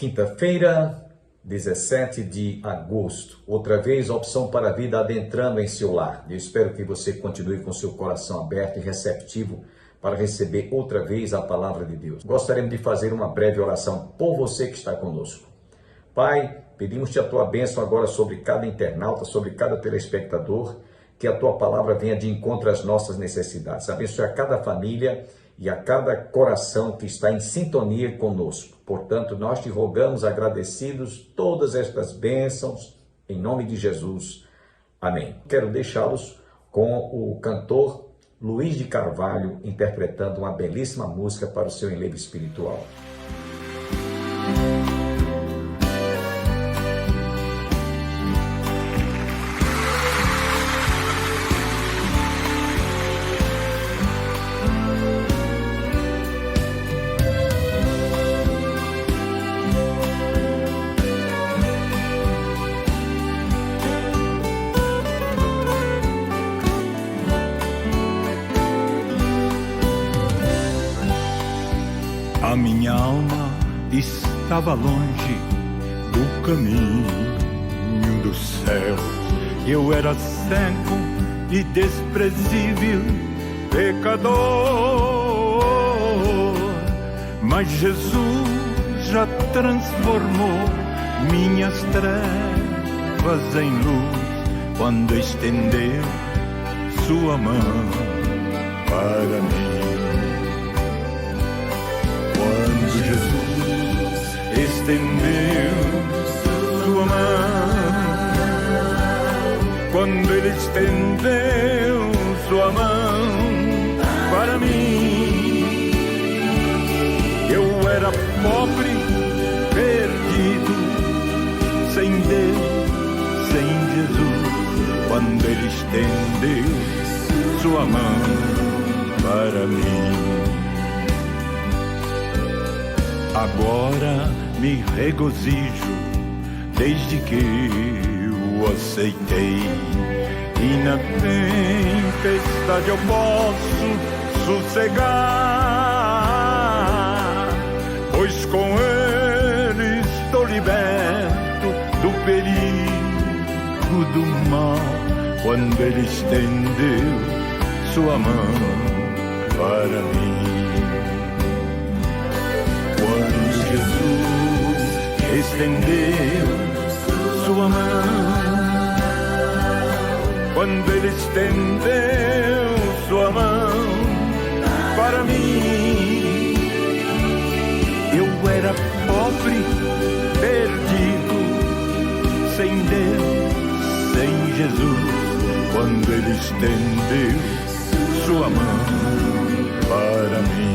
Quinta-feira, 17 de agosto. Outra vez, a opção para a vida adentrando em seu lar. Eu espero que você continue com seu coração aberto e receptivo para receber outra vez a palavra de Deus. Gostaríamos de fazer uma breve oração por você que está conosco. Pai, pedimos-te a tua bênção agora sobre cada internauta, sobre cada telespectador, que a tua palavra venha de encontro às nossas necessidades. Abençoe a cada família e a cada coração que está em sintonia conosco. Portanto, nós te rogamos agradecidos todas estas bênçãos, em nome de Jesus. Amém. Quero deixá-los com o cantor Luiz de Carvalho interpretando uma belíssima música para o seu enlevo espiritual. A minha alma estava longe do caminho do céu. Eu era cego e desprezível, pecador. Mas Jesus já transformou minhas trevas em luz, quando estendeu sua mão para mim. Quando Jesus estendeu sua mão, quando Ele estendeu sua mão para mim, eu era pobre, perdido, sem Deus, sem Jesus, quando Ele estendeu sua mão para mim. Agora me regozijo desde que o aceitei, e na tempestade eu posso sossegar, pois com Ele estou liberto do perigo do mal, quando Ele estendeu sua mão para mim. Quando Jesus estendeu sua mão, quando Ele estendeu sua mão para mim, eu era pobre, perdido, sem Deus, sem Jesus, quando Ele estendeu sua mão para mim.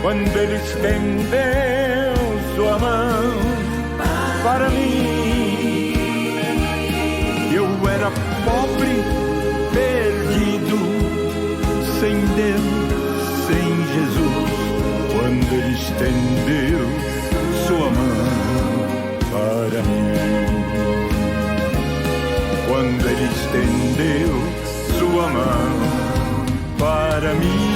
Quando Ele estendeu sua mão para mim, eu era pobre, perdido, sem Deus, sem Jesus, quando Ele estendeu sua mão para mim. Quando Ele estendeu sua mão para mim.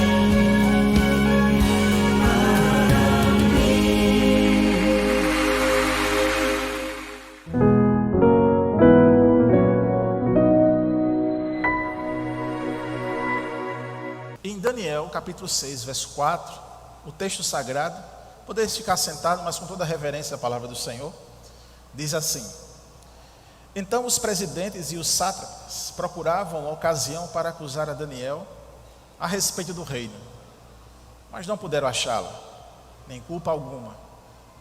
Em Daniel, capítulo 6, verso 4, o texto sagrado, podeis ficar sentado, mas com toda a reverência da palavra do Senhor, diz assim: então os presidentes e os sátrapas procuravam ocasião para acusar a Daniel a respeito do reino, mas não puderam achá-lo, nem culpa alguma,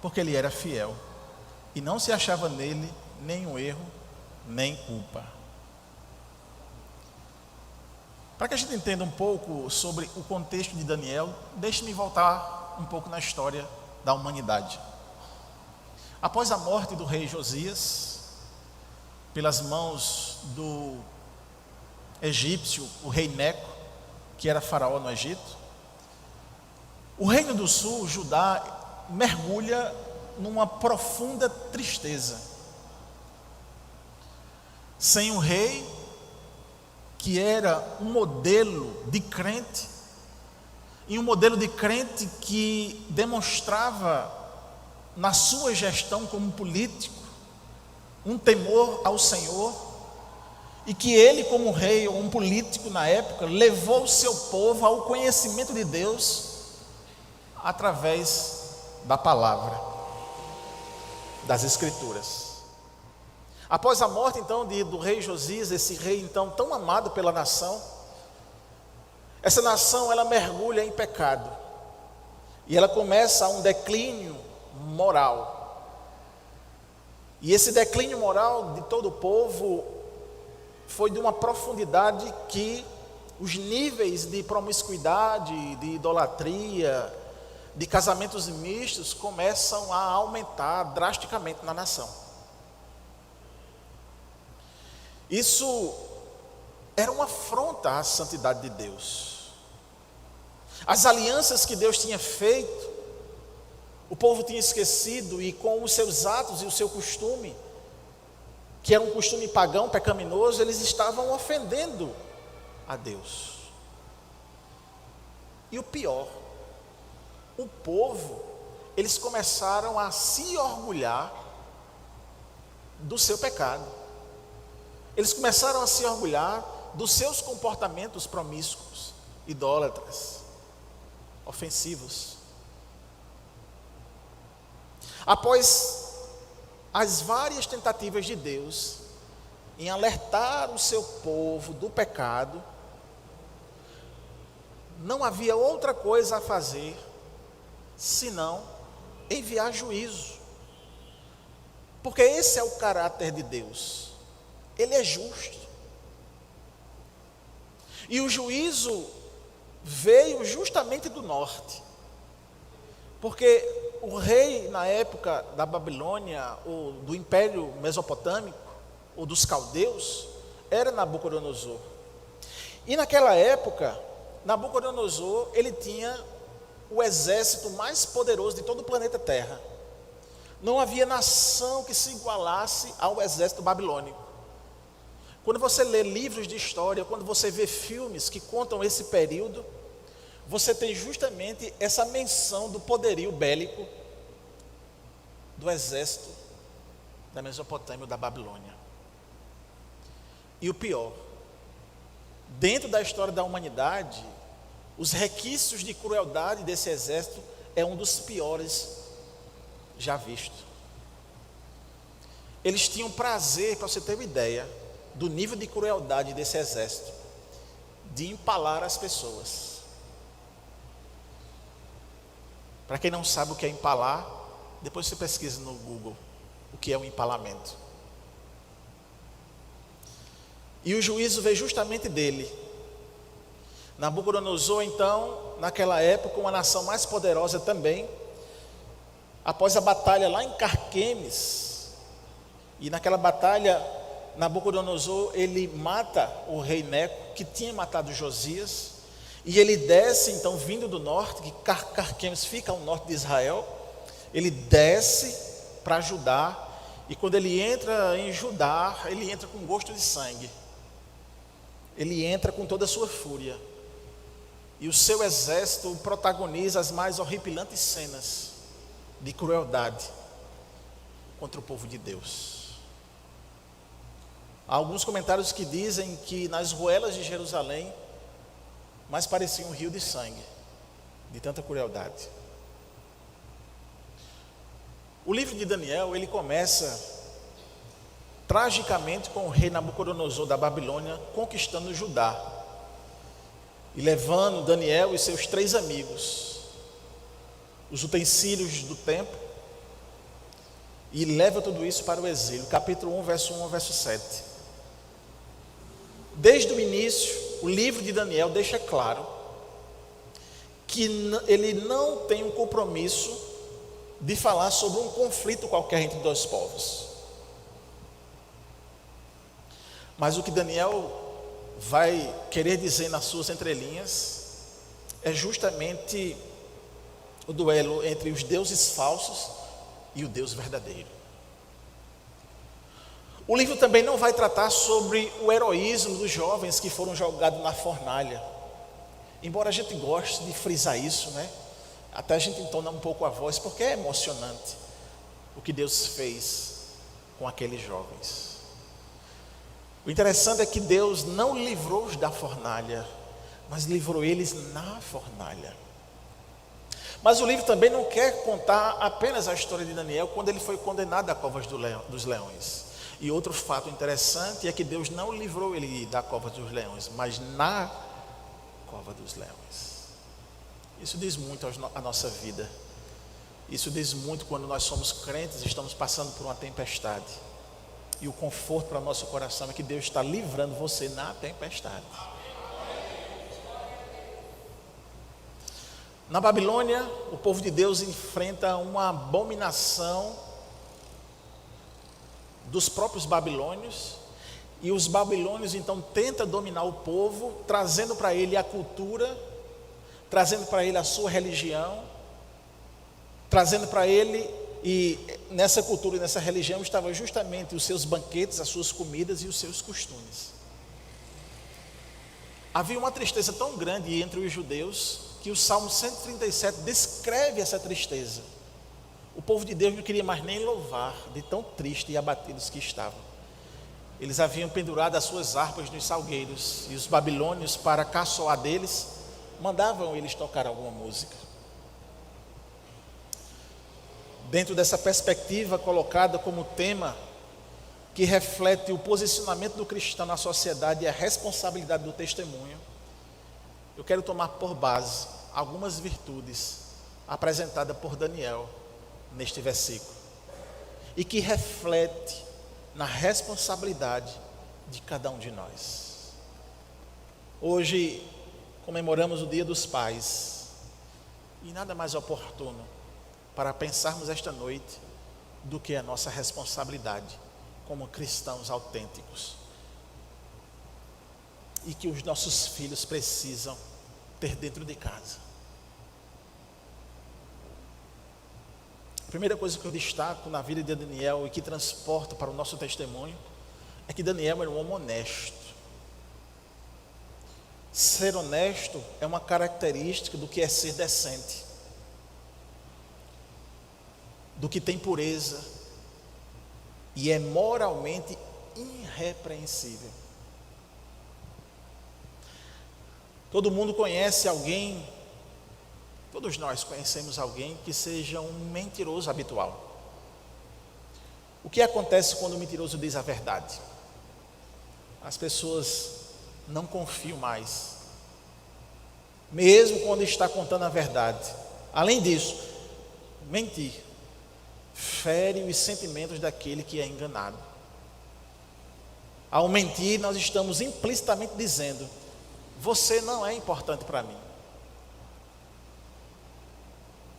porque ele era fiel, e não se achava nele nenhum erro, nem culpa. Para que a gente entenda um pouco sobre o contexto de Daniel, deixe-me voltar um pouco na história da humanidade. Após a morte do rei Josias, pelas mãos do egípcio, o rei Neco, que era faraó no Egito, o reino do sul, Judá, mergulha numa profunda tristeza. Sem um rei que era um modelo de crente, e um modelo de crente que demonstrava na sua gestão como político um temor ao Senhor, e que ele, como rei ou um político na época, levou o seu povo ao conhecimento de Deus através da palavra, das Escrituras. Após a morte então do rei Josias, esse rei então tão amado pela nação, essa nação ela mergulha em pecado, e ela começa um declínio moral, e esse declínio moral de todo o povo foi de uma profundidade que os níveis de promiscuidade, de idolatria, de casamentos mistos começam a aumentar drasticamente na nação. Isso era uma afronta à santidade de Deus. As alianças que Deus tinha feito, o povo tinha esquecido, e com os seus atos e o seu costume, que era um costume pagão, pecaminoso, eles estavam ofendendo a Deus. E o pior, o povo, eles começaram a se orgulhar do seu pecado. Eles começaram a se orgulhar dos seus comportamentos promíscuos, idólatras, ofensivos. Após as várias tentativas de Deus em alertar o seu povo do pecado, não havia outra coisa a fazer senão enviar juízo, porque esse é o caráter de Deus. Ele é justo, e o juízo veio justamente do norte, porque o rei na época da Babilônia, ou do Império Mesopotâmico, ou dos caldeus, era Nabucodonosor. E naquela época, Nabucodonosor, ele tinha o exército mais poderoso de todo o planeta Terra. Não havia nação que se igualasse ao exército babilônico. Quando você lê livros de história, quando você vê filmes que contam esse período, você tem justamente essa menção do poderio bélico do exército da Mesopotâmia, da Babilônia. E o pior, dentro da história da humanidade, os requisitos de crueldade desse exército é um dos piores já visto. Eles tinham prazer, para você ter uma ideia do nível de crueldade desse exército, de empalar as pessoas. Para quem não sabe o que é empalar, depois você pesquisa no Google o que é um empalamento. E o juízo veio justamente dele. Nabucodonosor, então, naquela época, uma nação mais poderosa também, após a batalha lá em Carquemes, e naquela batalha, Nabucodonosor, ele mata o rei Neco, que tinha matado Josias, e ele desce, então, vindo do norte, que Carquemes fica ao norte de Israel, ele desce para Judá, e quando ele entra em Judá, ele entra com gosto de sangue, ele entra com toda a sua fúria, e o seu exército protagoniza as mais horripilantes cenas de crueldade contra o povo de Deus. Há alguns comentários que dizem que nas ruelas de Jerusalém mais parecia um rio de sangue, de tanta crueldade. O livro de Daniel, ele começa tragicamente com o rei Nabucodonosor da Babilônia conquistando Judá e levando Daniel e seus 3 amigos, os utensílios do templo, e leva tudo isso para o exílio. Capítulo 1, verso 1 ao verso 7. Desde o início, o livro de Daniel deixa claro que ele não tem um compromisso de falar sobre um conflito qualquer entre 2 povos. Mas o que Daniel vai querer dizer nas suas entrelinhas é justamente o duelo entre os deuses falsos e o Deus verdadeiro. O livro também não vai tratar sobre o heroísmo dos jovens que foram jogados na fornalha. Embora a gente goste de frisar isso, né? Até a gente entona um pouco a voz, porque é emocionante o que Deus fez com aqueles jovens. O interessante é que Deus não livrou-os da fornalha, mas livrou eles na fornalha. Mas o livro também não quer contar apenas a história de Daniel quando ele foi condenado à cova dos leões. E outro fato interessante é que Deus não livrou ele da cova dos leões, mas na cova dos leões. Isso diz muito à nossa vida. Isso diz muito quando nós somos crentes e estamos passando por uma tempestade. E o conforto para o nosso coração é que Deus está livrando você na tempestade. Na Babilônia, o povo de Deus enfrenta uma abominação dos próprios babilônios, e os babilônios então tentam dominar o povo, trazendo para ele a cultura, trazendo para ele a sua religião, trazendo para ele, e nessa cultura e nessa religião estavam justamente os seus banquetes, as suas comidas e os seus costumes. Havia uma tristeza tão grande entre os judeus que o Salmo 137 descreve essa tristeza. O povo de Deus não queria mais nem louvar, de tão tristes e abatidos que estavam. Eles haviam pendurado as suas harpas nos salgueiros, e os babilônios, para caçoar deles, mandavam eles tocar alguma música. Dentro dessa perspectiva colocada como tema, que reflete o posicionamento do cristão na sociedade e a responsabilidade do testemunho, eu quero tomar por base algumas virtudes apresentadas por Daniel neste versículo, e que reflete na responsabilidade de cada um de nós. Hoje comemoramos o Dia dos Pais, e nada mais oportuno para pensarmos esta noite do que a nossa responsabilidade como cristãos autênticos, e que os nossos filhos precisam ter dentro de casa. A primeira coisa que eu destaco na vida de Daniel e que transporta para o nosso testemunho é que Daniel era um homem honesto. Ser honesto é uma característica do que é ser decente, do que tem pureza e é moralmente irrepreensível. Todo mundo conhece alguém, todos nós conhecemos alguém que seja um mentiroso habitual. O que acontece quando o mentiroso diz a verdade? As pessoas não confiam mais, mesmo quando está contando a verdade. Além disso, mentir fere os sentimentos daquele que é enganado. Ao mentir, nós estamos implicitamente dizendo: você não é importante para mim.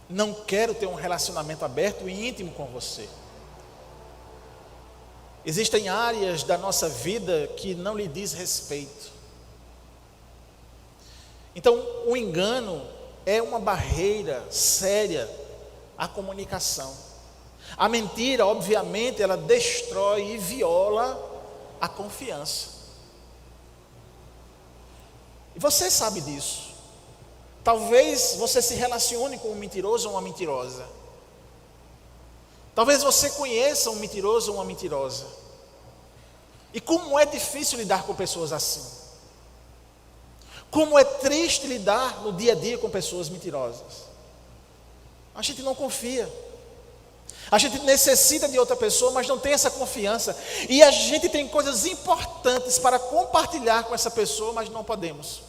Não quero ter um relacionamento aberto e íntimo com você. Existem áreas da nossa vida que não lhe diz respeito. Então, o engano é uma barreira séria à comunicação. A mentira, obviamente, ela destrói e viola a confiança. E você sabe disso. Talvez você se relacione com um mentiroso ou uma mentirosa. Talvez você conheça um mentiroso ou uma mentirosa. E como é difícil lidar com pessoas assim. Como é triste lidar no dia a dia com pessoas mentirosas. A gente não confia. A gente necessita de outra pessoa, mas não tem essa confiança. E a gente tem coisas importantes para compartilhar com essa pessoa, mas não podemos.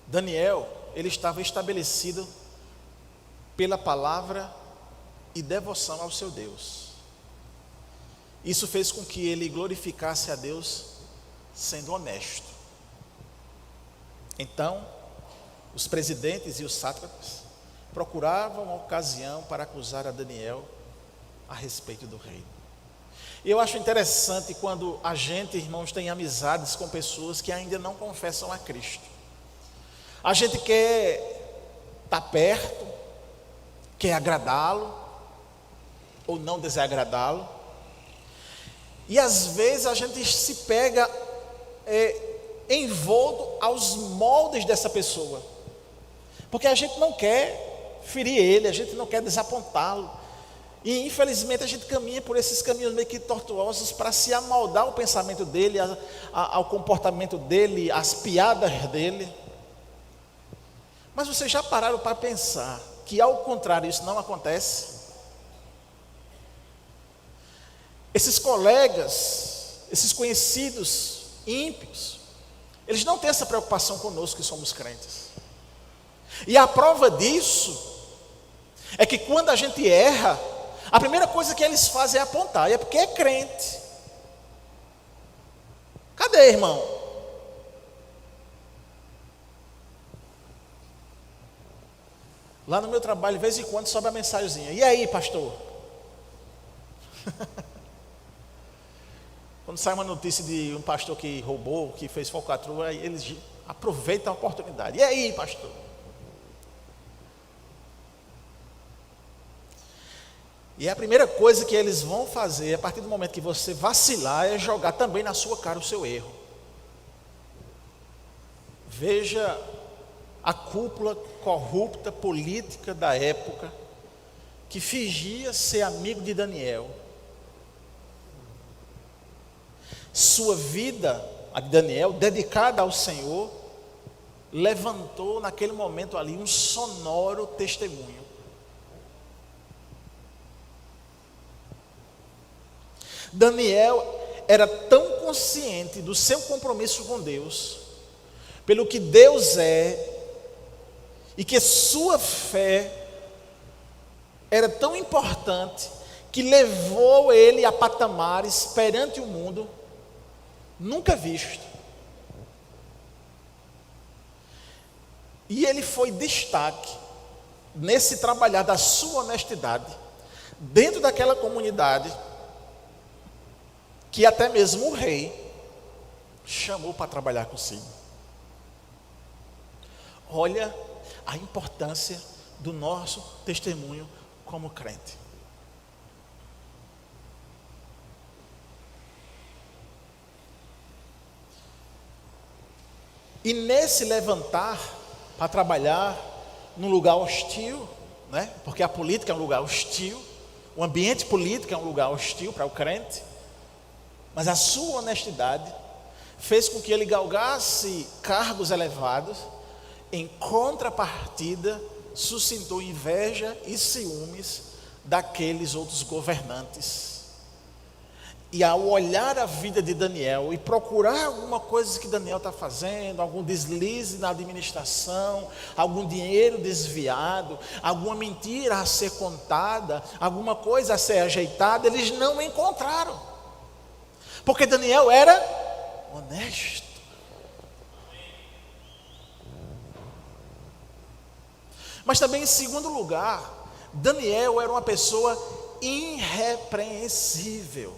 Daniel, ele estava estabelecido pela palavra e devoção ao seu Deus. Isso fez com que ele glorificasse a Deus sendo honesto. Então, os presidentes e os sátrapas procuravam uma ocasião para acusar a Daniel a respeito do reino. E eu acho interessante quando a gente, irmãos, tem amizades com pessoas que ainda não confessam a Cristo. A gente quer estar perto, quer agradá-lo, ou não desagradá-lo. E às vezes a gente se pega envolto aos moldes dessa pessoa, porque a gente não quer ferir ele, a gente não quer desapontá-lo, e infelizmente a gente caminha por esses caminhos meio que tortuosos para se amoldar ao pensamento dele, ao comportamento dele, às piadas dele. Mas vocês já pararam para pensar que ao contrário isso não acontece? Esses colegas, esses conhecidos ímpios, eles não têm essa preocupação conosco que somos crentes. E a prova disso é que quando a gente erra, a primeira coisa que eles fazem é apontar, e é porque é crente. Cadê, irmão? Lá no meu trabalho, de vez em quando, sobe a mensagenzinha. E aí, pastor? Quando sai uma notícia de um pastor que roubou, que fez falcatrua, aí eles aproveitam a oportunidade. E aí, pastor? E a primeira coisa que eles vão fazer, a partir do momento que você vacilar, é jogar também na sua cara o seu erro. Veja a cúpula corrupta política da época, que fingia ser amigo de Daniel. Sua vida, a de Daniel, dedicada ao Senhor, levantou naquele momento ali um sonoro testemunho. Daniel era tão consciente do seu compromisso com Deus, pelo que Deus é, e que sua fé era tão importante, que levou ele a patamares perante o mundo nunca visto. E ele foi destaque nesse trabalhar da sua honestidade dentro daquela comunidade, que até mesmo o rei chamou para trabalhar consigo. Olha a importância do nosso testemunho como crente. E nesse levantar para trabalhar num lugar hostil, né? Porque a política é um lugar hostil, o ambiente político é um lugar hostil para o crente, mas a sua honestidade fez com que ele galgasse cargos elevados. Em contrapartida, suscitou inveja e ciúmes daqueles outros governantes. E ao olhar a vida de Daniel e procurar alguma coisa que Daniel está fazendo, algum deslize na administração, algum dinheiro desviado, alguma mentira a ser contada, alguma coisa a ser ajeitada, eles não encontraram. Porque Daniel era honesto. Mas também, em segundo lugar, Daniel era uma pessoa irrepreensível.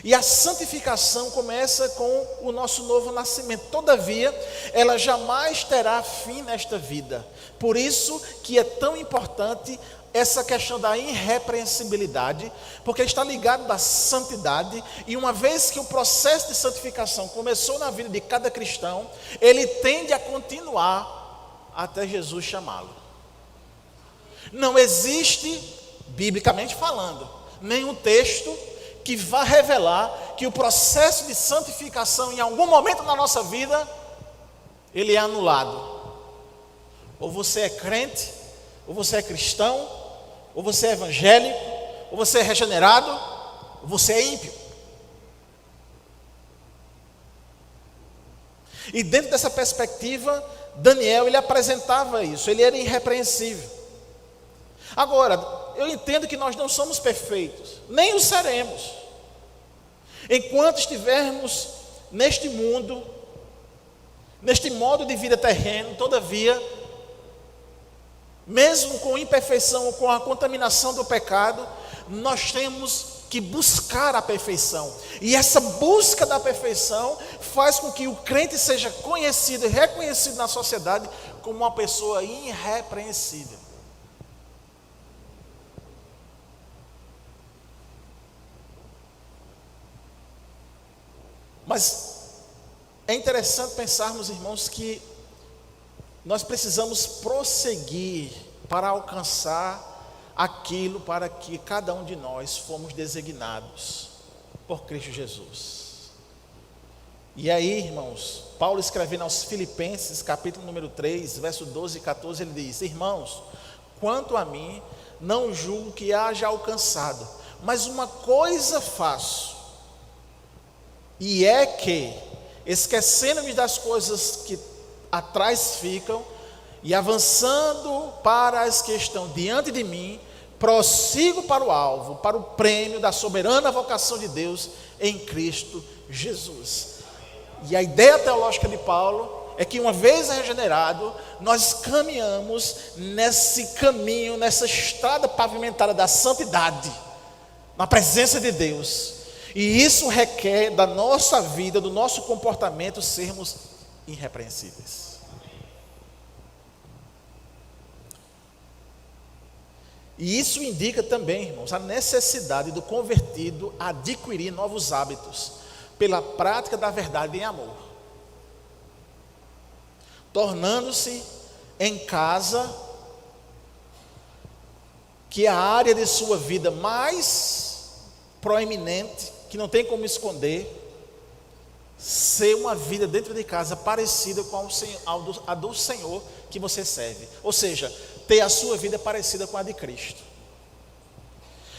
E a santificação começa com o nosso novo nascimento. Todavia, ela jamais terá fim nesta vida. Por isso que é tão importante essa questão da irrepreensibilidade, porque está ligado à santidade. E uma vez que o processo de santificação começou na vida de cada cristão, ele tende a continuar até Jesus chamá-lo. Não existe, biblicamente falando, nenhum texto que vá revelar que o processo de santificação em algum momento na nossa vida ele é anulado. Ou você é crente, ou você é cristão, ou você é evangélico, ou você é regenerado, ou você é ímpio. E dentro dessa perspectiva, Daniel, ele apresentava isso, ele era irrepreensível. Agora, eu entendo que nós não somos perfeitos, nem o seremos. Enquanto estivermos neste mundo, neste modo de vida terreno, todavia, mesmo com imperfeição, com a contaminação do pecado, nós temos que buscar a perfeição. E essa busca da perfeição faz com que o crente seja conhecido e reconhecido na sociedade como uma pessoa irrepreensível. Mas é interessante pensarmos, irmãos, que nós precisamos prosseguir para alcançar aquilo para que cada um de nós fomos designados por Cristo Jesus. E aí, irmãos, Paulo escrevendo aos Filipenses, capítulo número 3, verso 12 e 14, ele diz: irmãos, quanto a mim, não julgo que haja alcançado, mas uma coisa faço, e é que, esquecendo-me das coisas que atrás ficam, e avançando para as que estão diante de mim, prossigo para o alvo, para o prêmio da soberana vocação de Deus em Cristo Jesus. E a ideia teológica de Paulo é que, uma vez regenerado, nós caminhamos nesse caminho, nessa estrada pavimentada da santidade, na presença de Deus. E isso requer da nossa vida, do nosso comportamento, sermos irrepreensíveis. E isso indica também, irmãos, a necessidade do convertido adquirir novos hábitos pela prática da verdade em amor, tornando-se em casa, que é a área de sua vida mais proeminente, que não tem como esconder, ser uma vida dentro de casa parecida com a do Senhor que você serve. Ou seja, ter a sua vida parecida com a de Cristo.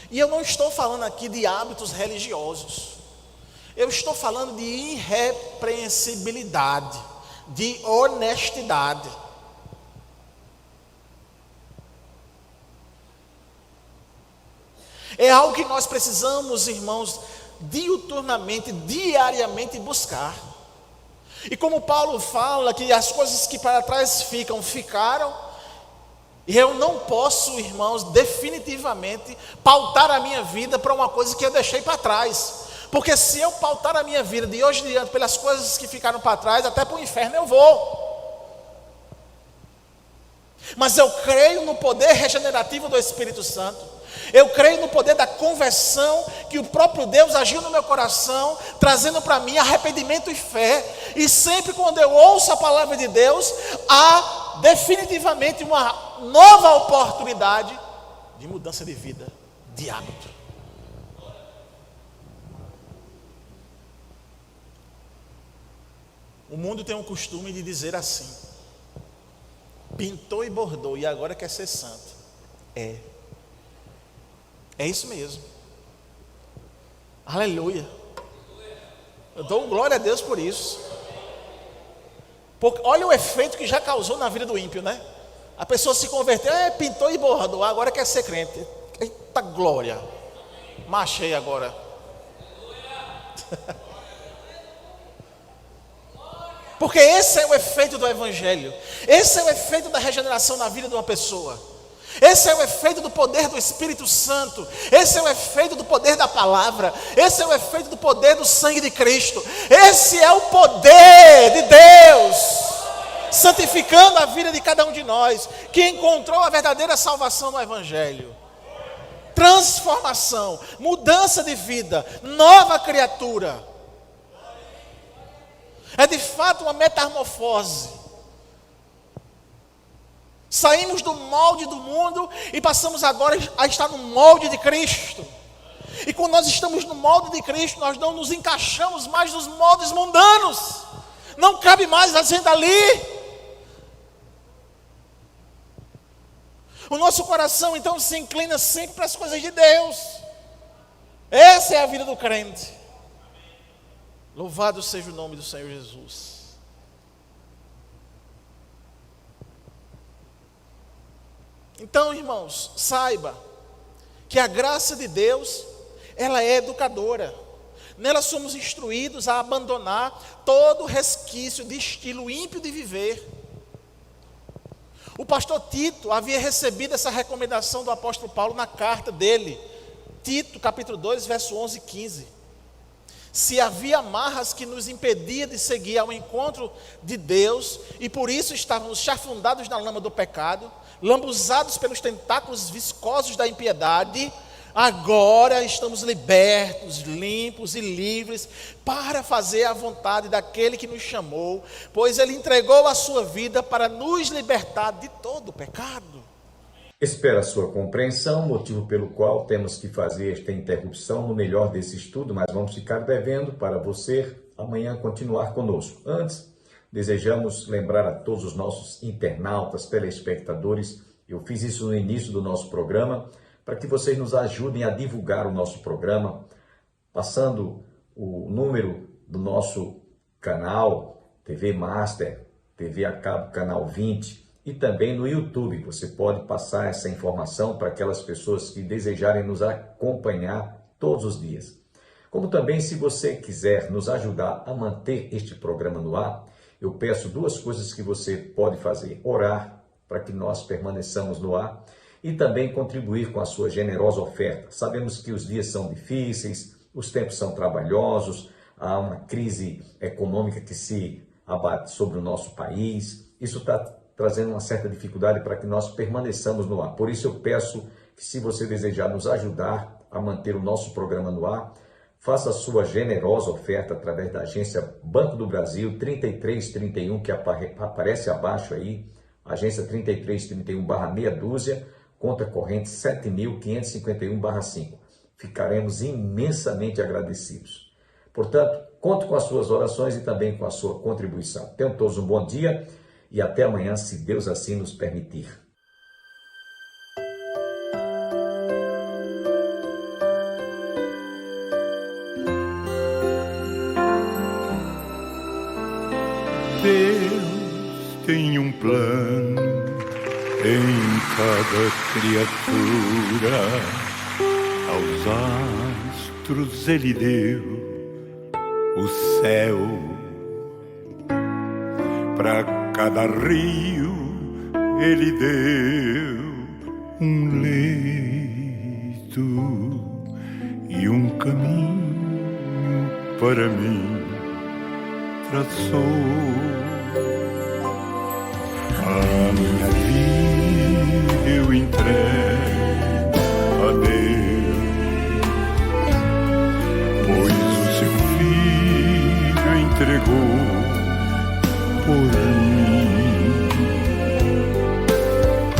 E eu não estou falando aqui de hábitos religiosos. Eu estou falando de irrepreensibilidade, de honestidade. É algo que nós precisamos, irmãos, diuturnamente, diariamente buscar. E como Paulo fala que as coisas que para trás ficam, ficaram, e eu não posso, irmãos, definitivamente pautar a minha vida para uma coisa que eu deixei para trás. Porque se eu pautar a minha vida de hoje em diante pelas coisas que ficaram para trás, até para o inferno eu vou. Mas eu creio no poder regenerativo do Espírito Santo. Eu creio no poder da conversão, que o próprio Deus agiu no meu coração, trazendo para mim arrependimento e fé. E sempre quando eu ouço a palavra de Deus, há definitivamente uma nova oportunidade de mudança de vida, de hábito. O mundo tem um costume de dizer assim: pintou e bordou e agora quer ser santo. É isso mesmo. Aleluia. Eu dou glória a Deus por isso. Porque olha o efeito que já causou na vida do ímpio, né? A pessoa se converteu, pintou e bordou, agora quer ser crente. Eita glória. Machei agora. Porque esse é o efeito do Evangelho. Esse é o efeito da regeneração na vida de uma pessoa. Esse é o efeito do poder do Espírito Santo. Esse é o efeito do poder da palavra. Esse é o efeito do poder do sangue de Cristo. Esse é o poder de Deus, santificando a vida de cada um de nós, que encontrou a verdadeira salvação no Evangelho. Transformação, mudança de vida, nova criatura. É de fato uma metamorfose. Saímos do molde do mundo e passamos agora a estar no molde de Cristo. E quando nós estamos no molde de Cristo, nós não nos encaixamos mais nos moldes mundanos. Não cabe mais a gente ali. O nosso coração então se inclina sempre para as coisas de Deus. Essa é a vida do crente. Louvado seja o nome do Senhor Jesus. Então, irmãos, saiba que a graça de Deus, ela é educadora. Nela somos instruídos a abandonar todo resquício de estilo ímpio de viver. O pastor Tito havia recebido essa recomendação do apóstolo Paulo na carta dele. Tito, capítulo 2, verso 11 e 15. Se havia amarras que nos impediam de seguir ao encontro de Deus, e por isso estávamos chafundados na lama do pecado, lambuzados pelos tentáculos viscosos da impiedade, agora estamos libertos, limpos e livres para fazer a vontade daquele que nos chamou, pois Ele entregou a sua vida para nos libertar de todo o pecado. Espero a sua compreensão, motivo pelo qual temos que fazer esta interrupção no melhor desse estudo, mas vamos ficar devendo para você amanhã continuar conosco. Antes, desejamos lembrar a todos os nossos internautas, telespectadores, eu fiz isso no início do nosso programa, para que vocês nos ajudem a divulgar o nosso programa, passando o número do nosso canal, TV Master, TV a cabo, canal 20, e também no YouTube. Você pode passar essa informação para aquelas pessoas que desejarem nos acompanhar todos os dias. Como também, se você quiser nos ajudar a manter este programa no ar, eu peço duas coisas que você pode fazer: orar para que nós permaneçamos no ar e também contribuir com a sua generosa oferta. Sabemos que os dias são difíceis, os tempos são trabalhosos, há uma crise econômica que se abate sobre o nosso país. Isso está trazendo uma certa dificuldade para que nós permaneçamos no ar. Por isso eu peço que, se você desejar nos ajudar a manter o nosso programa no ar, faça a sua generosa oferta através da agência Banco do Brasil 3331, que aparece abaixo aí, agência 3331/meia dúzia, conta corrente 7.551/5. Ficaremos imensamente agradecidos. Portanto, conto com as suas orações e também com a sua contribuição. Tenham todos um bom dia e até amanhã, se Deus assim nos permitir. Deus tem um plano em cada criatura. Aos astros Ele deu o céu, para cada rio Ele deu um leito e um caminho para mim traçou. A minha vida eu entrego a Deus, pois o seu Filho entregou por mim.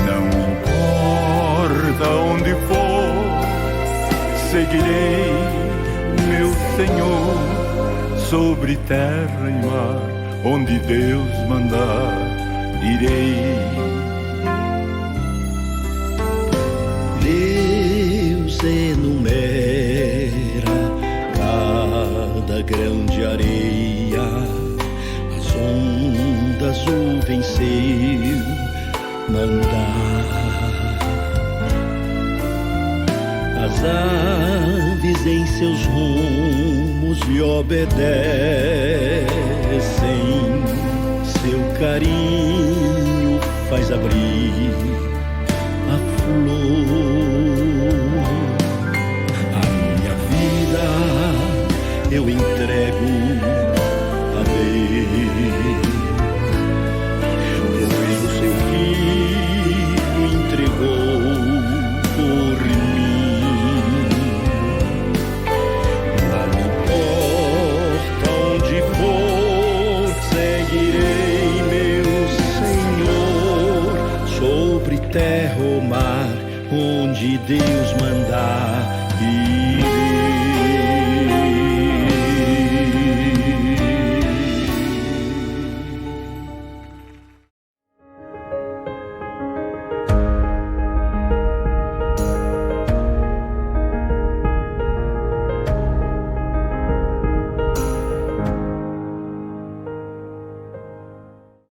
Não importa onde for, seguirei meu Senhor, sobre terra e mar, onde Deus mandar, irei. Deus enumera cada grão de areia, as ondas o venceu mandar. As aves em seus rumos lhe obedecem, seu carinho faz abrir a flor. A minha vida eu entrego a Deus, pois o seu Filho entregou por mim. Não importa onde for, seguirei meu Senhor, sobre terra ou mar, onde Deus mandar,